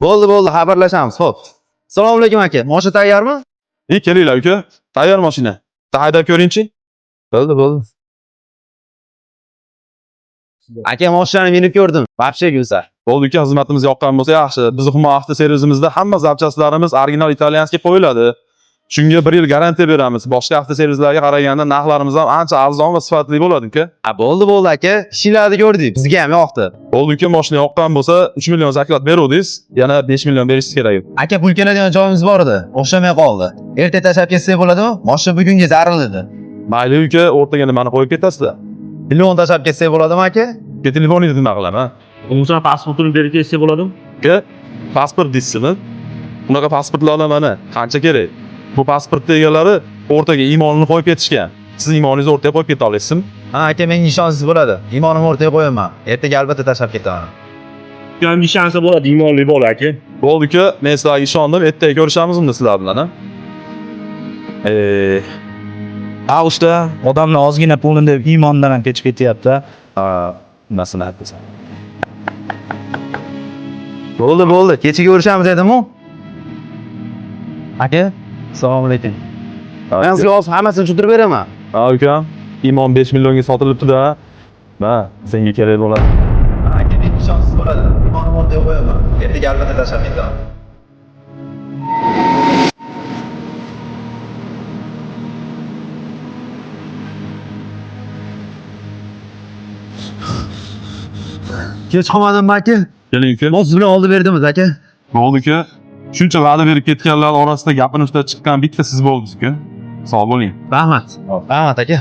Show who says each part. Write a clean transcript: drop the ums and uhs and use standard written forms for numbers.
Speaker 1: Bo'ldi, xabarlashamiz. Xo'p. Assalomu alaykum aka. Mashina tayyormi?
Speaker 2: Kelinglar uka. Tayyor mashina. Haydab ko'ring-chi.
Speaker 1: Bo'ldi. Aka, mashinani minib ko'rdim. Вообще go'zal.
Speaker 2: Bo'ldi uka, xizmatimiz yoqqan bo'lsa yaxshi. Biz Humo avtoservisimizda hamma zapchastlarimiz original italyanskiy qo'yiladi. Shunga 1 yil garantiya beramiz. Boshqa avtoservislarga qaraganda narxlarimiz ham ancha arzon va sifatli bo'ladi uka.
Speaker 1: Bo'ldi aka. Ishinglarni ko'rdik. Bizga ham yoqdi.
Speaker 2: Bo'ldi uka, mashina yoqqan bo'lsa 3 million zaklat beruvdingiz, yana 5 million berishingiz kerak.
Speaker 1: Aka, pul keladigan joyimiz bor edi. O'xshamay qoldi. Erta tashlab ketsak bo'ladimi? Mashina bugunga zaril edi.
Speaker 2: Mayli uka, o'rtaga nimani qo'yib ketasizlar?
Speaker 1: Million tashlab ketsak bo'ladimi aka?
Speaker 2: Telefoningizni nima qilaman?
Speaker 3: Umuman pasportini berib ketsa bo'ladimi?
Speaker 2: Uka, pasport deysizmi? Bunaqa pasportlarni mana qancha kerak? Bu pasportning egalari o'rtaga iymonini qo'yib ketishgan. Siz iymoningizni o'rtaga qo'yib keta olasizmi?
Speaker 1: Aka, menga ishonsiz bo'ladi. Iymonimni o'rtaga qo'yaman. Ertaga albatta tashlab ketaman.
Speaker 3: Ham ishonsa bo'ladi, iymonli bola aka.
Speaker 2: Bo'ldi uka, men sizlarga ishondim. Ertaga ko'rishamizmi sizlar bilan, ha?
Speaker 4: Usta, odamlar ozgina pulini deb iymondan ham kechib ketyapti. Maslahat desa.
Speaker 1: Bo'ldi. Kechiga ko'rishamiz dedim-ku. Aka, assalomu alaykum. Men sizga hozir hammasini tushuntirib beraman.
Speaker 2: Ha uka, iymon 5 millionga sotilibdi-da. Ma, senga kerak bo'ladi.
Speaker 1: Aka, menga ishonsiz bo'ladi. Iymonimni o'rtaga qo'yaman. Ertaga albatta tashlab ketaman. Kech qolmadimmi aka?
Speaker 2: Keling uka.
Speaker 1: Siz bilan oldi berdimiz aka.
Speaker 2: Bo'ldi uka. Shuncha va'da berib ketganlar orasida gapini ushlab chiqqan bitta siz bo'ldingiz uka. Sog' bo'ling.
Speaker 1: Rahmat aka.